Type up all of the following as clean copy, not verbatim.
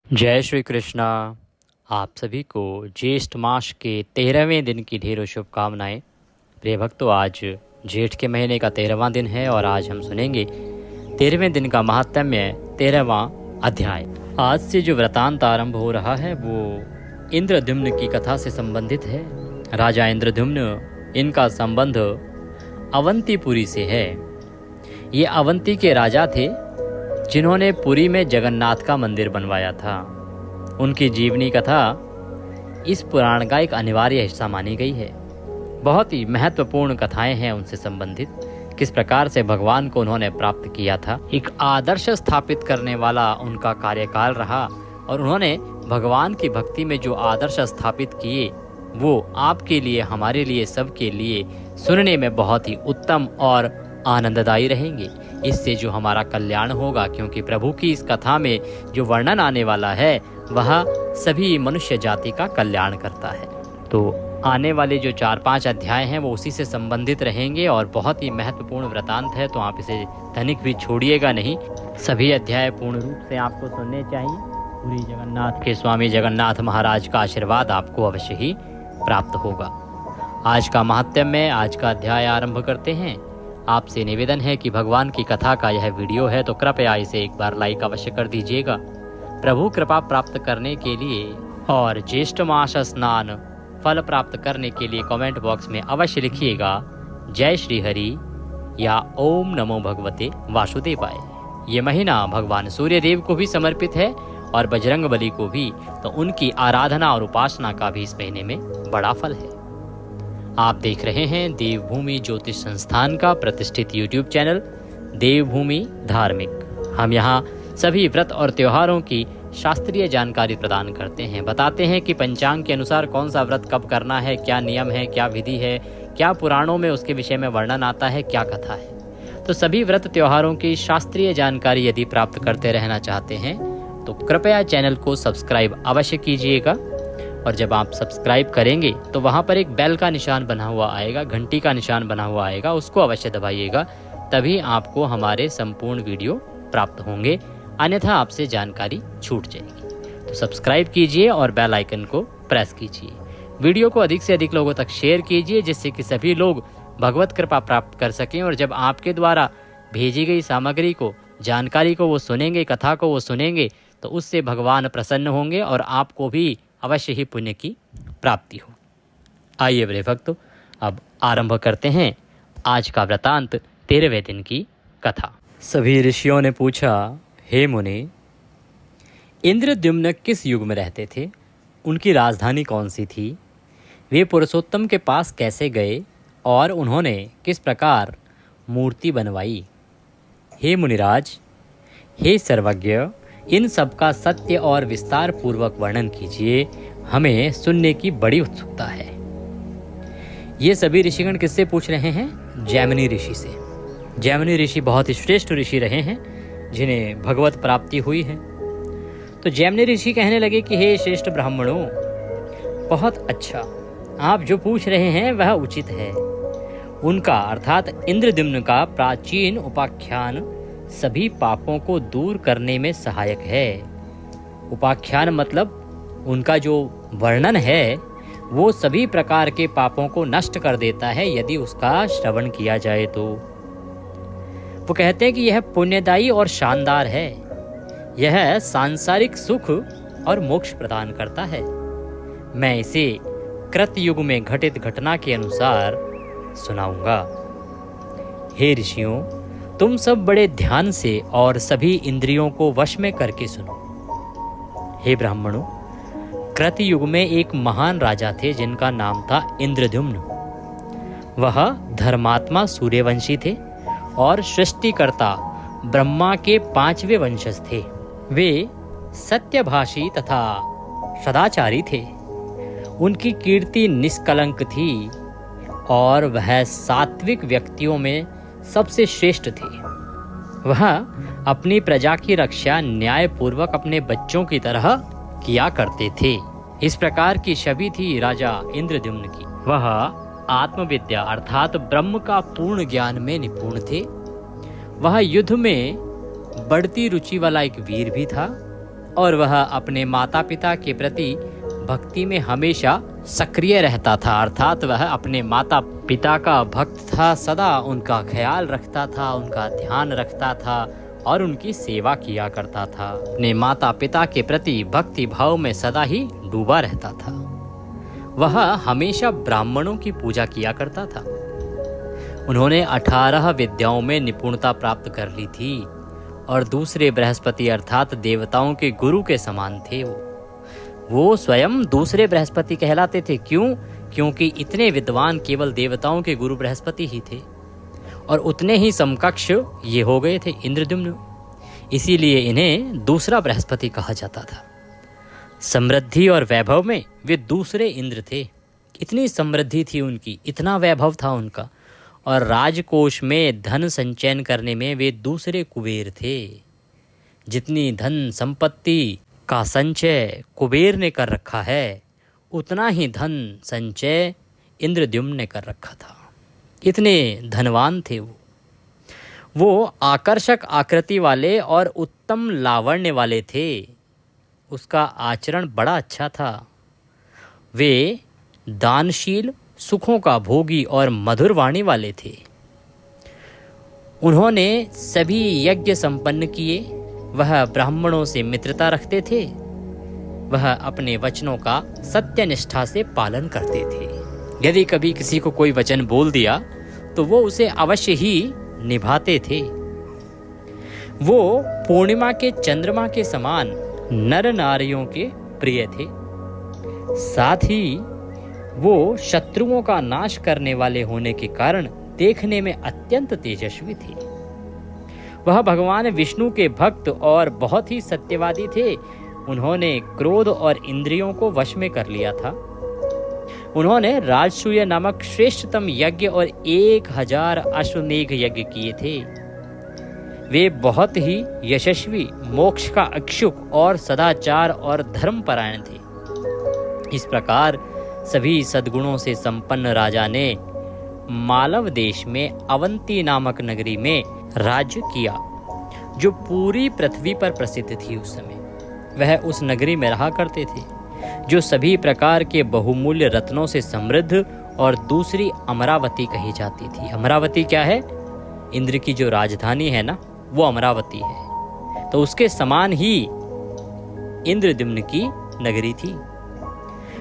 जय श्री कृष्णा। आप सभी को ज्येष्ठ मास के 13वें दिन की ढेरों शुभकामनाएं। प्रिय भक्तों, आज जेठ के महीने का 13वां दिन है और आज हम सुनेंगे 13वें दिन का महात्म्य 13वां अध्याय। आज से जो व्रतांत आरंभ हो रहा है वो इंद्रद्युम्न की कथा से संबंधित है। राजा इंद्रद्युम्न, इनका संबंध अवंतीपुरी से है। ये अवंती के राजा थे जिन्होंने पुरी में जगन्नाथ का मंदिर बनवाया था। उनकी जीवनी कथा इस पुराण का एक अनिवार्य हिस्सा मानी गई है। बहुत ही महत्वपूर्ण कथाएं हैं उनसे संबंधित। किस प्रकार से भगवान को उन्होंने प्राप्त किया था, एक आदर्श स्थापित करने वाला उनका कार्यकाल रहा और उन्होंने भगवान की भक्ति में जो आदर्श स्थापित किए वो आपके लिए, हमारे लिए, सबके लिए सुनने में बहुत ही उत्तम और आनंददायी रहेंगे। इससे जो हमारा कल्याण होगा, क्योंकि प्रभु की इस कथा में जो वर्णन आने वाला है वह सभी मनुष्य जाति का कल्याण करता है। तो आने वाले जो 4-5 अध्याय हैं वो उसी से संबंधित रहेंगे और बहुत ही महत्वपूर्ण वृतांत है, तो आप इसे तनिक भी छोड़िएगा नहीं। सभी अध्याय पूर्ण रूप से आपको सुनने चाहिए। पूरी जगन्नाथ के स्वामी जगन्नाथ महाराज का आशीर्वाद आपको अवश्य ही प्राप्त होगा। आज का महात्म्य, आज का अध्याय आरंभ करते हैं। आपसे निवेदन है कि भगवान की कथा का यह वीडियो है तो कृपया इसे एक बार लाइक अवश्य कर दीजिएगा। प्रभु कृपा प्राप्त करने के लिए और ज्येष्ठ मास स्नान फल प्राप्त करने के लिए कमेंट बॉक्स में अवश्य लिखिएगा जय श्री हरि या ओम नमो भगवते वासुदेवाय। ये महीना भगवान सूर्य देव को भी समर्पित है और बजरंग बली को भी, तो उनकी आराधना और उपासना का भी इस महीने में बड़ा फल है। आप देख रहे हैं देवभूमि ज्योतिष संस्थान का प्रतिष्ठित YouTube चैनल देवभूमि धार्मिक। हम यहाँ सभी व्रत और त्योहारों की शास्त्रीय जानकारी प्रदान करते हैं, बताते हैं कि पंचांग के अनुसार कौन सा व्रत कब करना है, क्या नियम है, क्या विधि है, क्या पुराणों में उसके विषय में वर्णन आता है, क्या कथा है। तो सभी व्रत त्योहारों की शास्त्रीय जानकारी यदि प्राप्त करते रहना चाहते हैं तो कृपया चैनल को सब्सक्राइब अवश्य कीजिएगा। और जब आप सब्सक्राइब करेंगे तो वहाँ पर एक बेल का निशान बना हुआ आएगा, घंटी का निशान बना हुआ आएगा, उसको अवश्य दबाइएगा, तभी आपको हमारे संपूर्ण वीडियो प्राप्त होंगे, अन्यथा आपसे जानकारी छूट जाएगी। तो सब्सक्राइब कीजिए और बेल आइकन को प्रेस कीजिए। वीडियो को अधिक से अधिक लोगों तक शेयर कीजिए जिससे कि सभी लोग भगवत कृपा प्राप्त कर सकें। और जब आपके द्वारा भेजी गई सामग्री को, जानकारी को वो सुनेंगे, कथा को वो सुनेंगे, तो उससे भगवान प्रसन्न होंगे और आपको भी अवश्य ही पुण्य की प्राप्ति हो। आइए प्रिय भक्तों, अब आरंभ करते हैं आज का वृतांत 13वें दिन की कथा। सभी ऋषियों ने पूछा, हे मुनि, इंद्रद्युम्न किस युग में रहते थे? उनकी राजधानी कौन सी थी? वे पुरुषोत्तम के पास कैसे गए और उन्होंने किस प्रकार मूर्ति बनवाई? हे मुनिराज, हे सर्वज्ञ, इन सब का सत्य और विस्तार पूर्वक वर्णन कीजिए, हमें सुनने की बड़ी उत्सुकता है। ये सभी ऋषिगण किससे पूछ रहे हैं? जैमिनी ऋषि से। जैमिनी ऋषि बहुत ही श्रेष्ठ ऋषि रहे हैं जिन्हें भगवत प्राप्ति हुई है। तो जैमिनी ऋषि कहने लगे कि हे श्रेष्ठ ब्राह्मणों, बहुत अच्छा, आप जो पूछ रहे हैं वह उचित है। उनका अर्थात इंद्रद्युम्न का प्राचीन उपाख्यान सभी पापों को दूर करने में सहायक है। उपाख्यान मतलब उनका जो वर्णन है वो सभी प्रकार के पापों को नष्ट कर देता है यदि उसका श्रवण किया जाए तो। वो कहते हैं कि यह पुण्यदायी और शानदार है। यह सांसारिक सुख और मोक्ष प्रदान करता है। मैं इसे कृतयुग में घटित घटना के अनुसार सुनाऊंगा। हे ऋषियों, तुम सब बड़े ध्यान से और सभी इंद्रियों को वश में करके सुनो। हे ब्राह्मणों, कृतयुग में एक महान राजा थे जिनका नाम था इंद्रद्युम्न। वह धर्मात्मा सूर्यवंशी थे और सृष्टिकर्ता ब्रह्मा के 5वें वंशज थे। वे सत्यभाषी तथा सदाचारी थे। उनकी कीर्ति निष्कलंक थी और वह सात्विक व्यक्तियों में सबसे श्रेष्ठ थे। वह अपनी प्रजा की रक्षा न्यायपूर्वक अपने बच्चों की तरह किया करते थे। इस प्रकार की छवि थी राजा इंद्रद्युम्न की। वह आत्मविद्या अर्थात ब्रह्म का पूर्ण ज्ञान में निपुण थे। वह युद्ध में बढ़ती रुचि वाला एक वीर भी था और वह अपने माता पिता के प्रति भक्ति में हमेशा सक्रिय रहता था, अर्थात वह अपने माता पिता का भक्त था, सदा उनका ख्याल रखता था, उनका ध्यान रखता था और उनकी सेवा किया करता था। अपने माता पिता के प्रति भक्ति भाव में सदा ही डूबा रहता था। वह हमेशा ब्राह्मणों की पूजा किया करता था। उन्होंने 18 विद्याओं में निपुणता प्राप्त कर ली थी और दूसरे बृहस्पति अर्थात देवताओं के गुरु के समान थे। वो स्वयं दूसरे बृहस्पति कहलाते थे। क्यों? क्योंकि इतने विद्वान केवल देवताओं के गुरु बृहस्पति ही थे और उतने ही समकक्ष ये हो गए थे इंद्रद्युम्न। इसीलिए इन्हें दूसरा बृहस्पति कहा जाता था। समृद्धि और वैभव में वे दूसरे इंद्र थे। इतनी समृद्धि थी उनकी, इतना वैभव था उनका, और राजकोष में धन संचयन करने में वे दूसरे कुबेर थे। जितनी धन संपत्ति का संचय कुबेर ने कर रखा है, उतना ही धन संचय इंद्रद्युम्न ने कर रखा था। इतने धनवान थे वो आकर्षक आकृति वाले और उत्तम लावण्य वाले थे। उसका आचरण बड़ा अच्छा था। वे दानशील, सुखों का भोगी और मधुर वाणी वाले थे। उन्होंने सभी यज्ञ संपन्न किए। वह ब्राह्मणों से मित्रता रखते थे। वह अपने वचनों का सत्यनिष्ठा से पालन करते थे। यदि कभी किसी को कोई वचन बोल दिया तो वो उसे अवश्य ही निभाते थे। वो पूर्णिमा के चंद्रमा के समान नर नारियों के प्रिय थे। साथ ही वो शत्रुओं का नाश करने वाले होने के कारण देखने में अत्यंत तेजस्वी थे। वह भगवान विष्णु के भक्त और बहुत ही सत्यवादी थे। उन्होंने क्रोध और इंद्रियों को वश में कर लिया था। उन्होंने राजसूय नामक श्रेष्ठतम यज्ञ और 1000 अश्वमेघ यज्ञ किए थे। वे बहुत ही यशस्वी, मोक्ष का इच्छुक और सदाचार और धर्मपरायण थे। इस प्रकार सभी सद्गुणों से संपन्न राजा ने मालव देश में अवंती नामक नगरी में राज्य किया, जो पूरी पृथ्वी पर प्रसिद्ध थी उस समय। वह उस नगरी में रहा करते थे, जो सभी प्रकार के बहुमूल्य रत्नों से समृद्ध और दूसरी अमरावती कही जाती थी। अमरावती क्या है? इंद्र की जो राजधानी है ना, वो अमरावती है। तो उसके समान ही इंद्रद्युम्न की नगरी थी।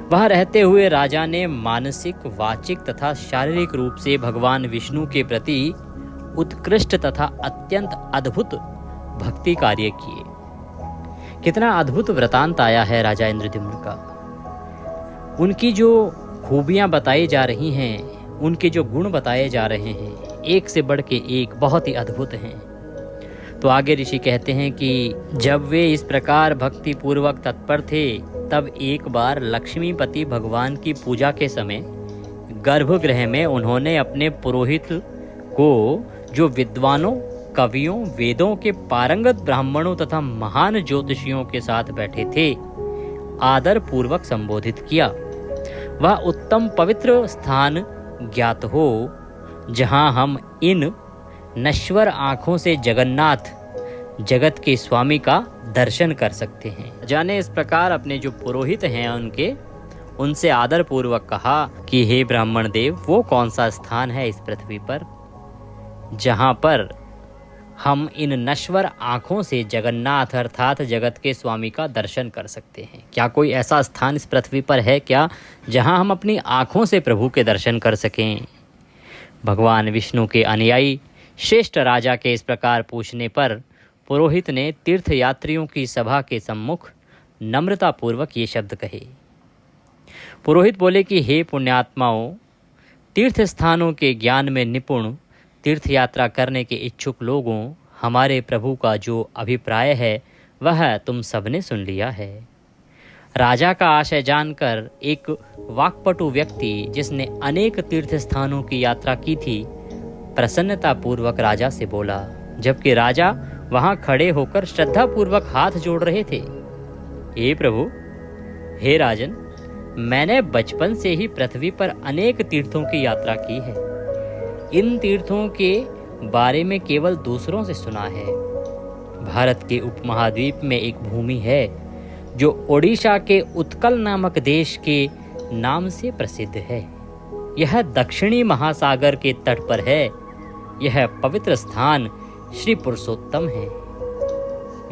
वहां रहते हुए राजा ने मानसिक, वाचिक तथा शारीरिक रूप से भगवान विष्णु के प्रति उत्कृष्ट तथा अत्यंत अद्भुत भक्ति कार्य किए। कितना अद्भुत वृतांत आया है राजा इंद्रद्युम्न का। उनकी जो खूबियां बताई जा रही हैं, उनके जो गुण बताए जा रहे हैं, एक से बढ़ के एक बहुत ही अद्भुत हैं। तो आगे ऋषि कहते हैं कि जब वे इस प्रकार भक्ति पूर्वक तत्पर थे, तब एक बार लक्ष्मीपति भगवान की पूजा के समय गर्भगृह में उन्होंने अपने पुरोहित को, जो विद्वानों, कवियों, वेदों के पारंगत ब्राह्मणों तथा महान ज्योतिषियों के साथ बैठे थे, आदर पूर्वक संबोधित किया। वह उत्तम पवित्र स्थान ज्ञात हो, जहां हम इन नश्वर आंखों से जगन्नाथ, जगत के स्वामी का दर्शन कर सकते हैं। जाने इस प्रकार अपने जो पुरोहित हैं उनसे आदर पूर्वक कहा कि हे ब्राह्मण देव, वो कौन सा स्थान है इस पृथ्वी पर जहां पर हम इन नश्वर आंखों से जगन्नाथ अर्थात जगत के स्वामी का दर्शन कर सकते हैं? क्या कोई ऐसा स्थान इस पृथ्वी पर है क्या जहां हम अपनी आंखों से प्रभु के दर्शन कर सकें? भगवान विष्णु के अनुयायी श्रेष्ठ राजा के इस प्रकार पूछने पर पुरोहित ने तीर्थयात्रियों की सभा के सम्मुख नम्रता पूर्वक ये शब्द कहे। पुरोहित बोले कि हे पुण्यात्माओं, तीर्थ स्थानों के ज्ञान में निपुण तीर्थ यात्रा करने के इच्छुक लोगों, हमारे प्रभु का जो अभिप्राय है वह तुम सबने सुन लिया है। राजा का आशय जानकर एक वाक्पटु व्यक्ति, जिसने अनेक तीर्थ स्थानों की यात्रा की थी, प्रसन्नता पूर्वक राजा से बोला, जबकि राजा वहां खड़े होकर श्रद्धा पूर्वक हाथ जोड़ रहे थे। हे प्रभु, हे राजन, मैंने बचपन से ही पृथ्वी पर अनेक तीर्थों की यात्रा की है। इन तीर्थों के बारे में केवल दूसरों से सुना है। भारत के उपमहाद्वीप में एक भूमि है जो ओडिशा के उत्कल नामक देश के नाम से प्रसिद्ध है। यह दक्षिणी महासागर के तट पर है। यह पवित्र स्थान श्री पुरुषोत्तम है।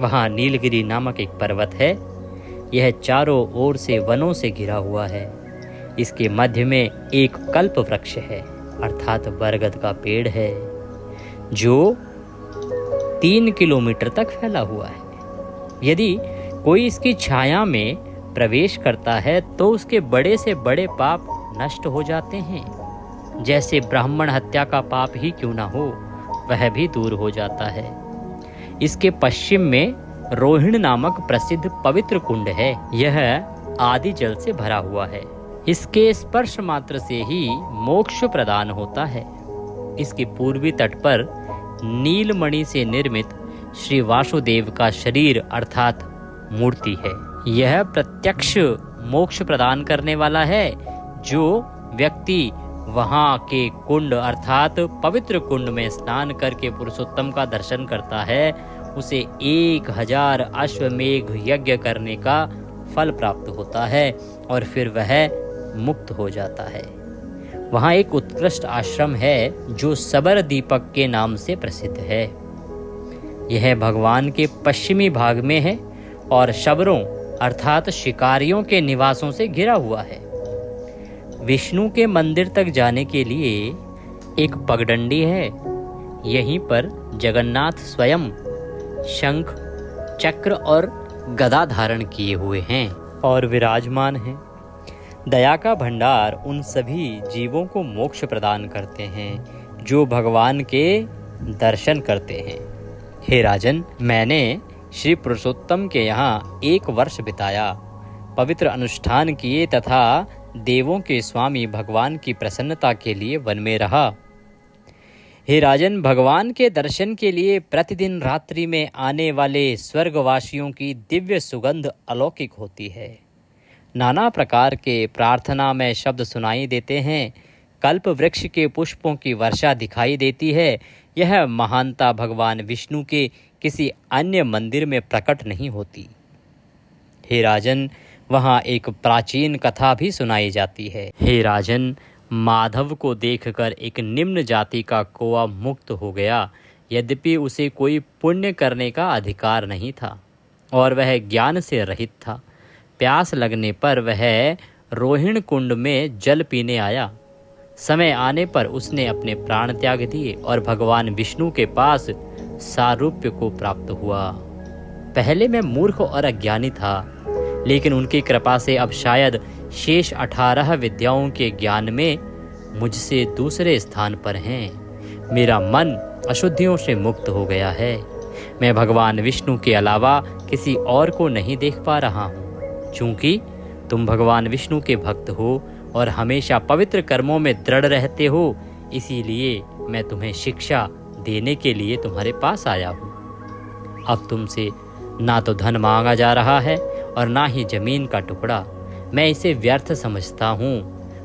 वहाँ नीलगिरी नामक एक पर्वत है। यह चारों ओर से वनों से घिरा हुआ है। इसके मध्य में एक कल्प वृक्ष है, अर्थात बरगद का पेड़ है, जो 3 किलोमीटर तक फैला हुआ है। यदि कोई इसकी छाया में प्रवेश करता है तो उसके बड़े से बड़े पाप नष्ट हो जाते हैं। जैसे ब्राह्मण हत्या का पाप ही क्यों ना हो, वह भी दूर हो जाता है। इसके पश्चिम में रोहिण नामक प्रसिद्ध पवित्र कुंड है। यह आदि जल से भरा हुआ है। इसके स्पर्श मात्र से ही मोक्ष प्रदान होता है। इसके पूर्वी तट पर नीलमणि से निर्मित श्री वासुदेव का शरीर अर्थात मूर्ति है। यह प्रत्यक्ष मोक्ष प्रदान करने वाला है। जो व्यक्ति वहाँ के कुंड अर्थात पवित्र कुंड में स्नान करके पुरुषोत्तम का दर्शन करता है, उसे 1000 अश्वमेघ यज्ञ करने का फल प्राप्त होता है और फिर वह मुक्त हो जाता है। वहाँ एक उत्कृष्ट आश्रम है जो सबर दीपक के नाम से प्रसिद्ध है। यह भगवान के पश्चिमी भाग में है और शबरों अर्थात शिकारियों के निवासों से घिरा हुआ है। विष्णु के मंदिर तक जाने के लिए एक पगडंडी है। यहीं पर जगन्नाथ स्वयं शंख, चक्र और गदा धारण किए हुए हैं और विराजमान हैं। दया का भंडार उन सभी जीवों को मोक्ष प्रदान करते हैं जो भगवान के दर्शन करते हैं। हे राजन, मैंने श्री पुरुषोत्तम के यहाँ 1 वर्ष बिताया, पवित्र अनुष्ठान किए तथा देवों के स्वामी भगवान की प्रसन्नता के लिए वन में रहा। हे राजन, भगवान के दर्शन के लिए प्रतिदिन रात्रि में आने वाले स्वर्गवासियों की दिव्य सुगंध अलौकिक होती है। नाना प्रकार के प्रार्थना में शब्द सुनाई देते हैं। कल्प वृक्ष के पुष्पों की वर्षा दिखाई देती है। यह महानता भगवान विष्णु के किसी अन्य मंदिर में प्रकट नहीं होती। हे राजन, वहाँ एक प्राचीन कथा भी सुनाई जाती है। हे राजन, माधव को देखकर एक निम्न जाति का कौवा मुक्त हो गया। यद्यपि उसे कोई पुण्य करने का अधिकार नहीं था और वह ज्ञान से रहित था। प्यास लगने पर वह रोहिण कुंड में जल पीने आया। समय आने पर उसने अपने प्राण त्याग दिए और भगवान विष्णु के पास सारूप्य को प्राप्त हुआ। पहले मैं मूर्ख और अज्ञानी था, लेकिन उनकी कृपा से अब शायद शेष 18 विद्याओं के ज्ञान में मुझसे दूसरे स्थान पर हैं। मेरा मन अशुद्धियों से मुक्त हो गया है। मैं भगवान विष्णु के अलावा किसी और को नहीं देख पा रहा हूँ। चूँकि तुम भगवान विष्णु के भक्त हो और हमेशा पवित्र कर्मों में दृढ़ रहते हो, इसीलिए मैं तुम्हें शिक्षा देने के लिए तुम्हारे पास आया हूँ। अब तुमसे ना तो धन मांगा जा रहा है और ना ही जमीन का टुकड़ा। मैं इसे व्यर्थ समझता हूँ।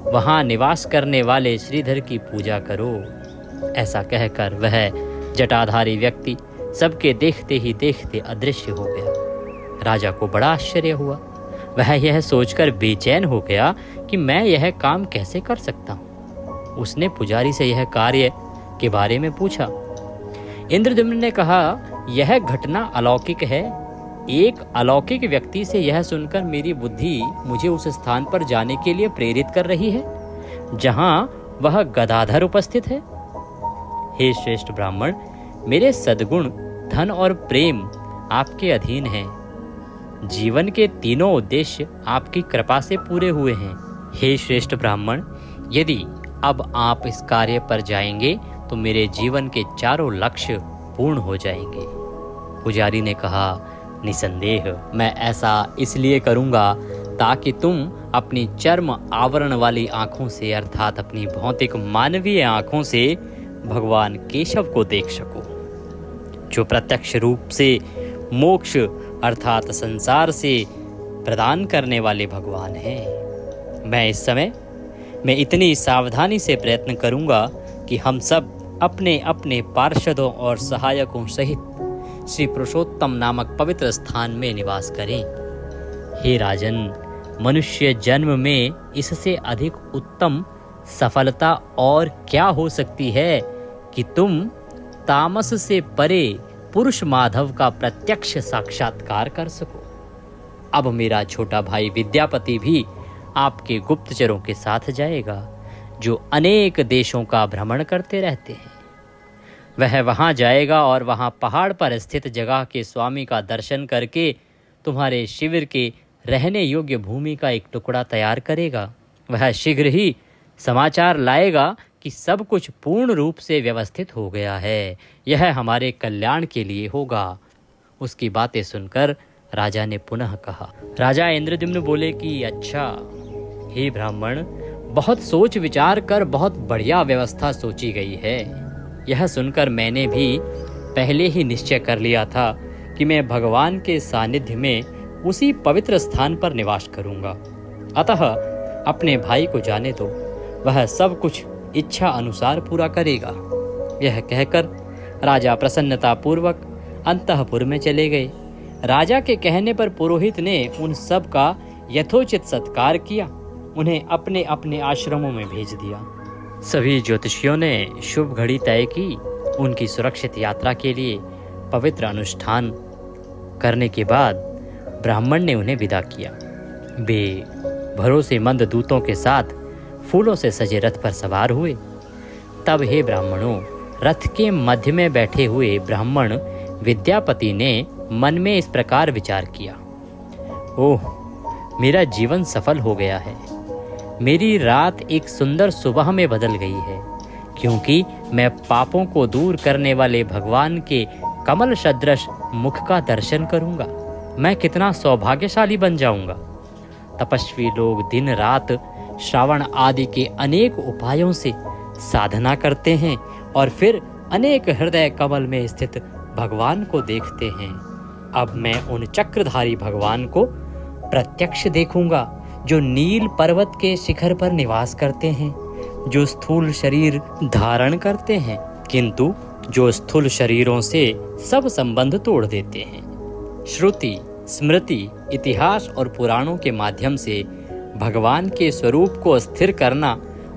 वहाँ निवास करने वाले श्रीधर की पूजा करो। ऐसा कहकर वह जटाधारी व्यक्ति सबके देखते ही देखते अदृश्य हो गया। राजा को बड़ा आश्चर्य हुआ। वह यह सोचकर बेचैन हो गया कि मैं यह काम कैसे कर सकता हूँ। उसने पुजारी से यह कार्य के बारे में पूछा। इंद्रद्युम्न ने कहा, यह घटना अलौकिक है। एक अलौकिक व्यक्ति से यह सुनकर मेरी बुद्धि मुझे उस स्थान पर जाने के लिए प्रेरित कर रही है जहां वह गदाधर उपस्थित है। हे श्रेष्ठ ब्राह्मण, मेरे सद्गुण, धन और प्रेम आपके अधीन हैं। जीवन के तीनों उद्देश्य आपकी कृपा से पूरे हुए हैं। हे श्रेष्ठ ब्राह्मण, यदि अब आप इस कार्य पर जाएंगे तो मेरे जीवन के चारों लक्ष्य पूर्ण हो जाएंगे। पुजारी ने कहा, निसंदेह मैं ऐसा इसलिए करूंगा ताकि तुम अपनी चर्म आवरण वाली आंखों से अर्थात अपनी भौतिक मानवीय आंखों से भगवान केशव को देख सको, जो प्रत्यक्ष रूप से मोक्ष अर्थात संसार से प्रदान करने वाले भगवान हैं। मैं इस समय इतनी सावधानी से प्रयत्न करूंगा कि हम सब अपने अपने पार्षदों और सहायकों सहित श्री पुरुषोत्तम नामक पवित्र स्थान में निवास करें। हे राजन, मनुष्य जन्म में इससे अधिक उत्तम सफलता और क्या हो सकती है कि तुम तामस से परे पुरुष माधव का प्रत्यक्ष साक्षात्कार कर सको। अब मेरा छोटा भाई विद्यापति भी आपके गुप्तचरों के साथ जाएगा, जो अनेक देशों का भ्रमण करते रहते हैं। वह वहां जाएगा और वहां पहाड़ पर स्थित जगह के स्वामी का दर्शन करके तुम्हारे शिविर के रहने योग्य भूमि का एक टुकड़ा तैयार करेगा। वह शीघ्र ही समाचार लाएगा कि सब कुछ पूर्ण रूप से व्यवस्थित हो गया है। यह हमारे कल्याण के लिए होगा। उसकी बातें सुनकर राजा ने पुनः कहा। राजा इंद्रद्युम्न बोले कि अच्छा, हे ब्राह्मण, बहुत सोच विचार कर बहुत बढ़िया व्यवस्था सोची गई है। यह सुनकर मैंने भी पहले ही निश्चय कर लिया था कि मैं भगवान के सानिध्य में उसी पवित्र स्थान पर निवास करूंगा। अतः अपने भाई को जाने दो, वह सब कुछ इच्छा अनुसार पूरा करेगा। यह कहकर राजा प्रसन्नता पूर्वक अंतःपुर में चले गए। राजा के कहने पर पुरोहित ने उन सब का यथोचित सत्कार किया, उन्हें अपने अपने आश्रमों में भेज दिया। सभी ज्योतिषियों ने शुभ घड़ी तय की। उनकी सुरक्षित यात्रा के लिए पवित्र अनुष्ठान करने के बाद ब्राह्मण ने उन्हें विदा किया। वे भरोसेमंद दूतों के साथ फूलों से सजे रथ पर सवार हुए। तब हे ब्राह्मणों, रथ के मध्य में बैठे हुए ब्राह्मण विद्यापति ने मन में इस प्रकार विचार किया। ओह, मेरा जीवन सफल हो गया है। मेरी रात एक सुंदर सुबह में बदल गई है, क्योंकि मैं पापों को दूर करने वाले भगवान के कमल सदृश मुख का दर्शन करूंगा। मैं कितना सौभाग्यशाली बन जाऊंगा। तपस्वी लोग दिन रात श्रावण आदि के अनेक उपायों से साधना करते हैं और फिर अनेक हृदय कमल में स्थित भगवान को देखते हैं। अब मैं उन चक्रधारी भगवान को प्रत्यक्ष देखूंगा, जो नील पर्वत के शिखर पर निवास करते हैं, जो स्थूल शरीर धारण करते हैं, किंतु जो स्थूल शरीरों से सब संबंध तोड़ देते हैं। श्रुति, स्मृति, इतिहास और पुराणों के माध्यम से भगवान के स्वरूप को स्थिर करना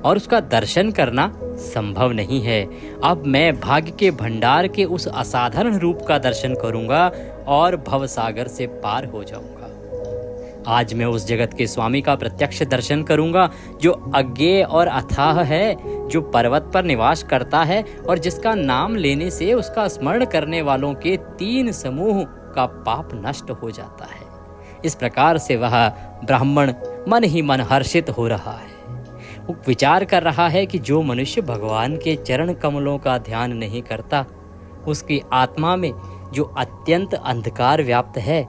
और उसका दर्शन करना संभव नहीं है। अब मैं भाग्य के भंडार के उस असाधारण रूप का दर्शन करूंगा और भवसागर से पार हो जाऊंगा। आज मैं उस जगत के स्वामी का प्रत्यक्ष दर्शन करूंगा, जो अज्ञेय और अथाह है, जो पर्वत पर निवास करता है और जिसका नाम लेने से उसका स्मरण करने वालों के 3 समूह का पाप नष्ट हो जाता है। इस प्रकार से वह ब्राह्मण मन ही मन हर्षित हो रहा है। वो विचार कर रहा है कि जो मनुष्य भगवान के चरण कमलों का ध्यान नहीं करता, उसकी आत्मा में जो अत्यंत अंधकार व्याप्त है,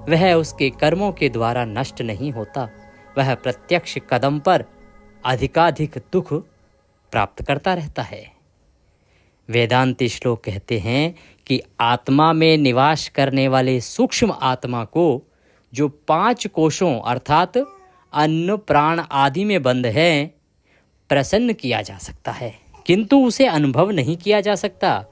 वह उसके कर्मों के द्वारा नष्ट नहीं होता। वह प्रत्यक्ष कदम पर अधिकाधिक दुख प्राप्त करता रहता है। वेदांती श्लोक कहते हैं कि आत्मा में निवास करने वाले सूक्ष्म आत्मा को, जो 5 कोशों अर्थात अन्न, प्राण आदि में बंद है, प्रसन्न किया जा सकता है, किंतु उसे अनुभव नहीं किया जा सकता।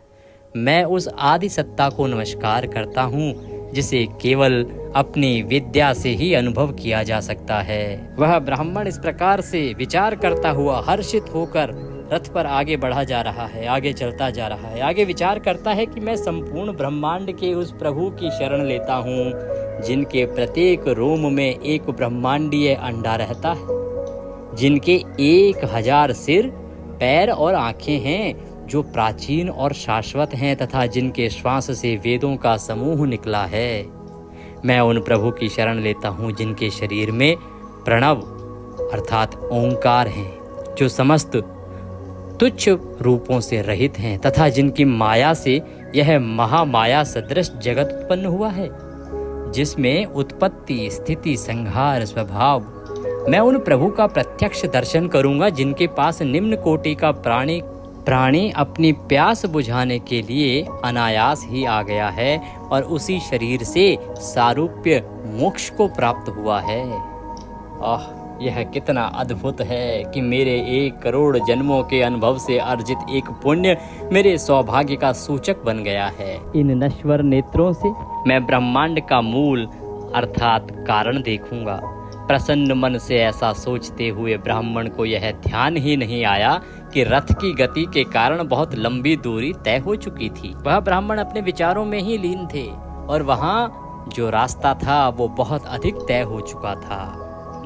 मैं उस आदि सत्ता को नमस्कार करता हूँ, जिसे केवल अपनी विद्या से ही अनुभव किया जा सकता है। वह ब्राह्मण इस प्रकार से विचार करता हुआ हर्षित होकर रथ पर आगे बढ़ा जा रहा है, आगे चलता जा रहा है। आगे विचार करता है कि मैं संपूर्ण ब्रह्मांड के उस प्रभु की शरण लेता हूँ, जिनके प्रत्येक रोम में एक ब्रह्मांडीय अंडा रहता है, जिनके 1000 सिर, पैर और आंखें हैं, जो प्राचीन और शाश्वत हैं तथा जिनके श्वास से वेदों का समूह निकला है। मैं उन प्रभु की शरण लेता हूँ, जिनके शरीर में प्रणव अर्थात ओंकार हैं, जो समस्त तुच्छ रूपों से रहित हैं तथा जिनकी माया से यह महामाया सदृश जगत उत्पन्न हुआ है, जिसमें उत्पत्ति, स्थिति, संहार स्वभाव। मैं उन प्रभु का प्रत्यक्ष दर्शन करूंगा, जिनके पास निम्न कोटि का प्राणी अपनी प्यास बुझाने के लिए अनायास ही आ गया है और उसी शरीर से सारूप्य मोक्ष को प्राप्त हुआ है। यह कितना अद्भुत है कि मेरे 1 करोड़ जन्मों के अनुभव से अर्जित एक पुण्य मेरे सौभाग्य का सूचक बन गया है। इन नश्वर नेत्रों से मैं ब्रह्मांड का मूल, अर्थात कारण देखूंगा। प्रसन्न मन से ऐसा सोचते हुए ब्राह्मण को यह ध्यान ही नहीं आया कि रथ की गति के कारण बहुत लंबी दूरी तय हो चुकी थी। वह ब्राह्मण अपने विचारों में ही लीन थे और वहाँ जो रास्ता था वो बहुत अधिक तय हो चुका था।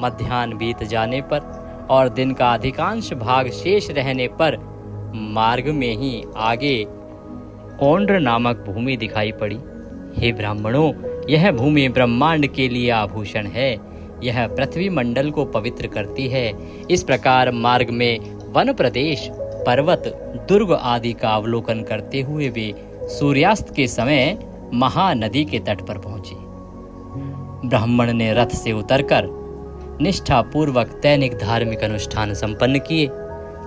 मध्याह्न बीत जाने पर और दिन का अधिकांश भाग शेष रहने पर मार्ग में ही आगे औंड्र नामक भूमि दिखाई पड़ी। हे ब्राह्मणों, यह भूमि ब्रह्मांड के लिए आभूषण है। यह पृथ्वी मंडल को पवित्र करती है। इस प्रकार मार्ग में वन प्रदेश, पर्वत, दुर्ग आदि का अवलोकन करते हुए वे सूर्यास्त के समय महानदी के तट पर पहुंचे। ब्राह्मण ने रथ से उतरकर निष्ठा पूर्वक दैनिक धार्मिक अनुष्ठान संपन्न किए।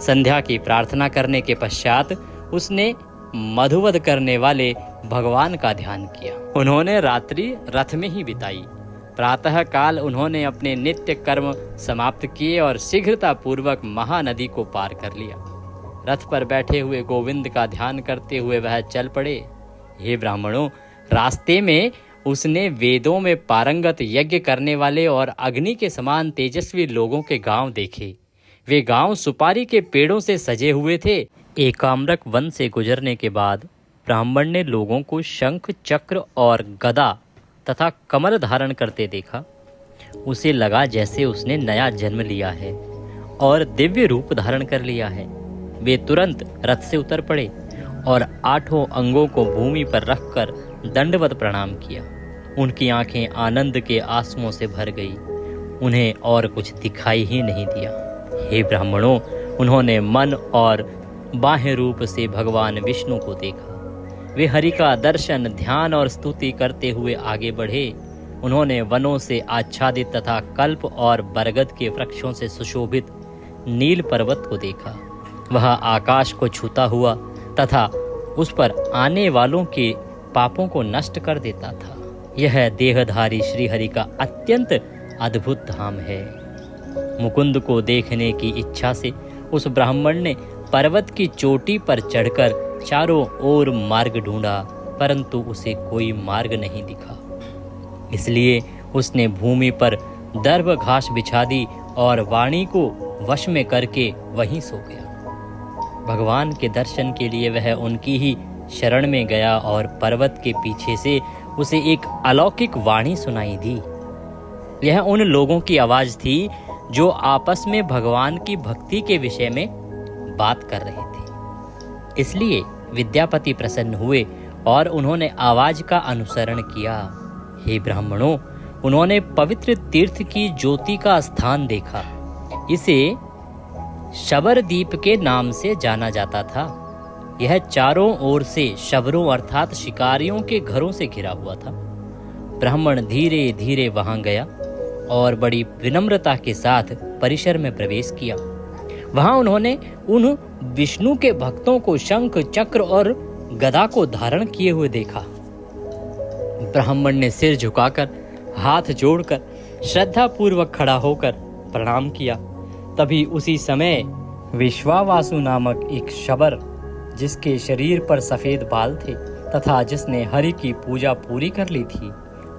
संध्या की प्रार्थना करने के पश्चात उसने मधुवध करने वाले भगवान का ध्यान किया। उन्होंने रात्रि रथ में ही बिताई। प्रातः काल उन्होंने अपने नित्य कर्म समाप्त किए और शीघ्रता पूर्वक महानदी को पार कर लिया। रथ पर बैठे हुए गोविंद का ध्यान करते हुए वह चल पड़े। हे ब्राह्मणों, रास्ते में उसने वेदों में पारंगत यज्ञ करने वाले और अग्नि के समान तेजस्वी लोगों के गांव देखे। वे गांव सुपारी के पेड़ों से सजे हुए थे। एकाम्रक वन से गुजरने के बाद ब्राह्मण ने लोगों को शंख, चक्र और गदा तथा कमल धारण करते देखा। उसे लगा जैसे उसने नया जन्म लिया है और दिव्य रूप धारण कर लिया है। वे तुरंत रथ से उतर पड़े और 8 अंगों को भूमि पर रखकर दंडवत प्रणाम किया। उनकी आंखें आनंद के आंसुओं से भर गई। उन्हें और कुछ दिखाई ही नहीं दिया। हे ब्राह्मणों, उन्होंने मन और बाह्य रूप से भगवान विष्णु को देखा। वे हरि का दर्शन, ध्यान और स्तुति करते हुए आगे बढ़े। उन्होंने वनों से आच्छादित तथा कल्प और बरगद के वृक्षों से सुशोभित नील पर्वत को देखा। वह आकाश को छूता हुआ तथा उस पर आने वालों के पापों को नष्ट कर देता था। यह देहधारी श्रीहरि का अत्यंत अद्भुत धाम है। मुकुंद को देखने की इच्छा से उस ब्राह्मण ने पर्वत की चोटी पर चढ़कर चारों ओर मार्ग ढूंढा, परंतु उसे कोई मार्ग नहीं दिखा। इसलिए उसने भूमि पर दर्भ घास बिछा दी और वाणी को वश में करके वहीं सो गया। भगवान के दर्शन के लिए वह उनकी ही शरण में गया और पर्वत के पीछे से उसे एक अलौकिक वाणी सुनाई दी। यह उन लोगों की आवाज थी जो आपस में भगवान की भक्ति के विषय में बात कर रहे थे। इसलिए विद्यापति प्रसन्न हुए और उन्होंने आवाज का अनुसरण किया। हे ब्राह्मणों, उन्होंने पवित्र तीर्थ की ज्योति का स्थान देखा। इसे शबर द्वीप के नाम से जाना जाता था। यह चारों ओर से शबरों अर्थात शिकारियों के घरों से घिरा हुआ था। ब्राह्मण धीरे धीरे वहां गया और बड़ी विनम्रता के साथ परिसर में प्रवेश किया। वहां उन्होंने उन विष्णु के भक्तों को शंख, चक्र और गदा को धारण किए हुए देखा। ब्राह्मण ने सिर झुकाकर, हाथ जोड़कर, श्रद्धा पूर्वक खड़ा होकर प्रणाम किया। तभी उसी समय विश्वावासु नामक एक शबर, जिसके शरीर पर सफेद बाल थे तथा जिसने हरि की पूजा पूरी कर ली थी,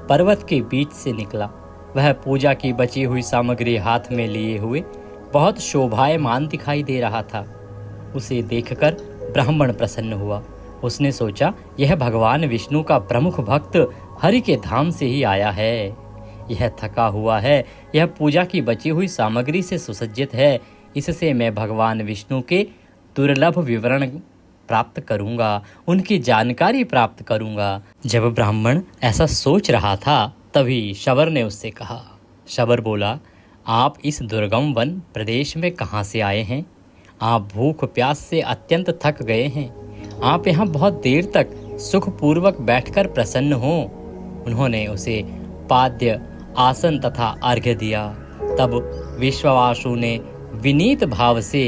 पर्वत के बीच से निकला। वह पूजा की बची हुई सामग्री हाथ में लिए हुए बहुत शोभायमान दिखाई दे रहा था। उसे देखकर ब्राह्मण प्रसन्न हुआ। उसने सोचा, यह भगवान विष्णु का प्रमुख भक्त हरि के धाम से ही आया है। यह थका हुआ है, यह पूजा की बची हुई सामग्री से सुसज्जित है। इससे मैं भगवान विष्णु के दुर्लभ विवरण प्राप्त करूंगा, उनकी जानकारी प्राप्त करूंगा। जब ब्राह्मण ऐसा सोच रहा था तभी शबर ने उससे कहा। शबर बोला, आप इस दुर्गम वन प्रदेश में कहाँ से आए हैं? आप भूख प्यास से अत्यंत थक गए हैं। आप यहाँ बहुत देर तक सुखपूर्वक बैठकर प्रसन्न हो। उन्होंने उसे पाद्य, आसन तथा अर्घ्य दिया। तब विश्वावासु ने विनीत भाव से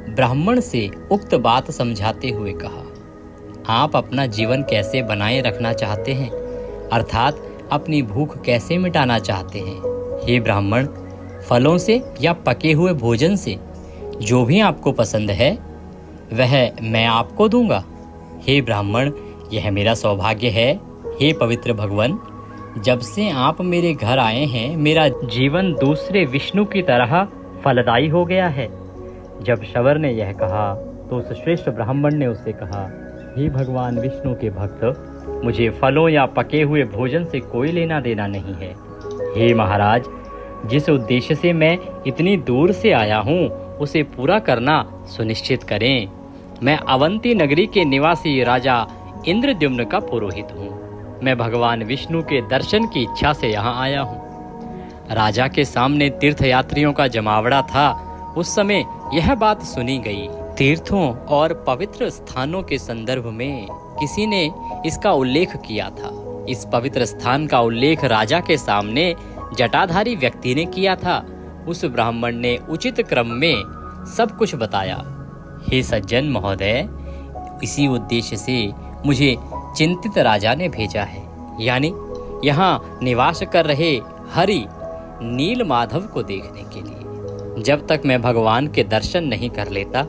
ब्राह्मण से उक्त बात समझाते हुए कहा, आप अपना जीवन कैसे बनाए रखना चाहते हैं, अर्थात अपनी भूख कैसे मिटाना चाहते हैं? हे ब्राह्मण, फलों से या पके हुए भोजन से, जो भी आपको पसंद है वह मैं आपको दूंगा। हे ब्राह्मण, यह मेरा सौभाग्य है। हे पवित्र भगवान, जब से आप मेरे घर आए हैं मेरा जीवन दूसरे विष्णु की तरह फलदायी हो गया है। जब शबर ने यह कहा तो उस श्रेष्ठ ब्राह्मण ने उससे कहा, हे भगवान विष्णु के भक्त, मुझे फलों या पके हुए भोजन से कोई लेना देना नहीं है। हे महाराज, जिस उद्देश्य से मैं इतनी दूर से आया हूँ उसे पूरा करना सुनिश्चित करें। मैं अवंती नगरी के निवासी राजा इंद्रद्युम्न का पुरोहित हूँ। मैं भगवान विष्णु के दर्शन की इच्छा से यहाँ आया हूँ। राजा के सामने तीर्थयात्रियों का जमावड़ा था। उस समय यह बात सुनी गई। तीर्थों और पवित्र स्थानों के संदर्भ में किसी ने इसका उल्लेख किया था। इस पवित्र स्थान का उल्लेख राजा के सामने जटाधारी व्यक्ति ने किया था। उस ब्राह्मण ने उचित क्रम में सब कुछ बताया। हे सज्जन महोदय, इसी उद्देश्य से मुझे चिंतित राजा ने भेजा है, यानी यहाँ निवास कर रहे हरि नील माधव को देखने के लिए। जब तक मैं भगवान के दर्शन नहीं कर लेता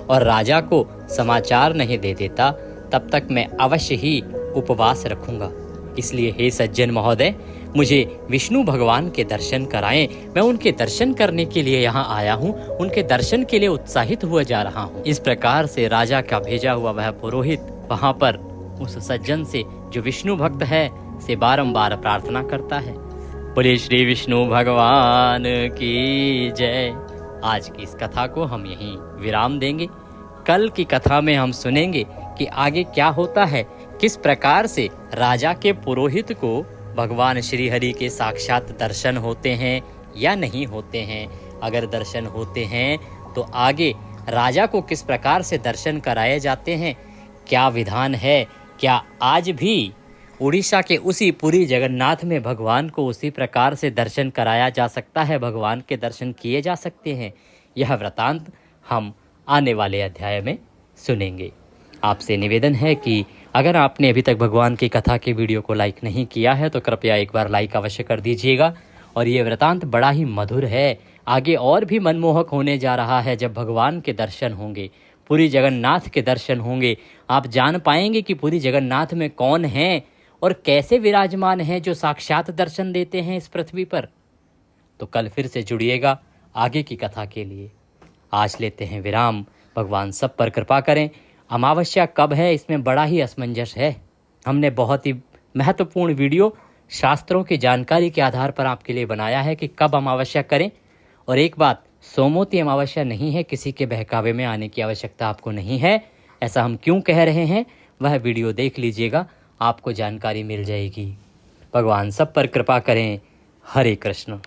और राजा को समाचार नहीं दे देता, तब तक मैं अवश्य ही उपवास रखूंगा। इसलिए हे सज्जन महोदय, मुझे विष्णु भगवान के दर्शन कराएं। मैं उनके दर्शन करने के लिए यहाँ आया हूँ, उनके दर्शन के लिए उत्साहित हुआ जा रहा हूँ। इस प्रकार से राजा का भेजा हुआ वह पुरोहित वहाँ पर उस सज्जन से, जो विष्णु भक्त है, से बारंबार प्रार्थना करता है। बोले श्री विष्णु भगवान की जय। आज की इस कथा को हम यहीं विराम देंगे। कल की कथा में हम सुनेंगे कि आगे क्या होता है, किस प्रकार से राजा के पुरोहित को भगवान श्री हरि के साक्षात दर्शन होते हैं या नहीं होते हैं। अगर दर्शन होते हैं तो आगे राजा को किस प्रकार से दर्शन कराए जाते हैं, क्या विधान है। क्या आज भी उड़ीसा के उसी पुरी जगन्नाथ में भगवान को उसी प्रकार से दर्शन कराया जा सकता है, भगवान के दर्शन किए जा सकते हैं। यह वृतांत हम आने वाले अध्याय में सुनेंगे। आपसे निवेदन है कि अगर आपने अभी तक भगवान की कथा के वीडियो को लाइक नहीं किया है तो कृपया एक बार लाइक अवश्य कर दीजिएगा। और ये वृतांत बड़ा ही मधुर है, आगे और भी मनमोहक होने जा रहा है। जब भगवान के दर्शन होंगे, पुरी जगन्नाथ के दर्शन होंगे, आप जान पाएंगे कि पुरी जगन्नाथ में कौन है और कैसे विराजमान हैं जो साक्षात दर्शन देते हैं इस पृथ्वी पर। तो कल फिर से जुड़िएगा आगे की कथा के लिए। आज लेते हैं विराम। भगवान सब पर कृपा करें। अमावस्या कब है, इसमें बड़ा ही असमंजस है। हमने बहुत ही महत्वपूर्ण वीडियो शास्त्रों की जानकारी के आधार पर आपके लिए बनाया है कि कब अमावस्या करें। और एक बात, सोमवती अमावस्या नहीं है, किसी के बहकावे में आने की आवश्यकता आपको नहीं है। ऐसा हम क्यों कह रहे हैं, वह वीडियो देख लीजिएगा, आपको जानकारी मिल जाएगी। भगवान सब पर कृपा करें। हरे कृष्ण।